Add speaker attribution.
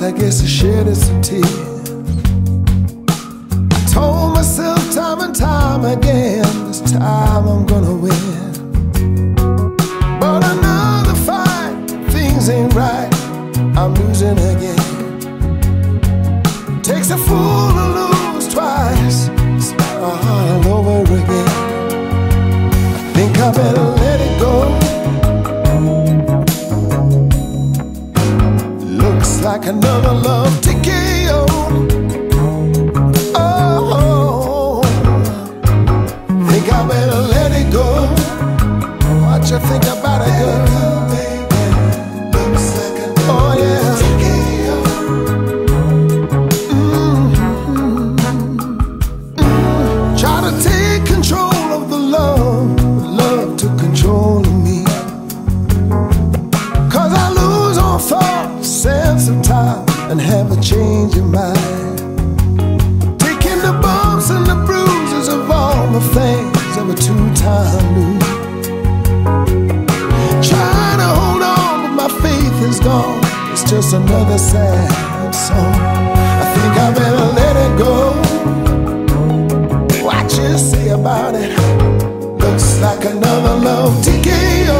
Speaker 1: I guess I shedded some tears. I told myself time and time again, this time I'm gonna win. But another fight, things ain't right, I'm losing again. Takes a fool to lose twice, start all over again. I think I better let it go. Looks like another love TKO. Oh, think I better let it go. What you think about it, girl? Looks like another TKO. Try to take control of the love, but love took control of me. 'Cause I lose all thought, sense of time, and have a change of mind. Taking the bumps and the bruises of all the things of a two-time lose. Trying to hold on, but my faith is gone. It's just another sad song. I think I better let it go. What you say about it? Looks like another love TKO.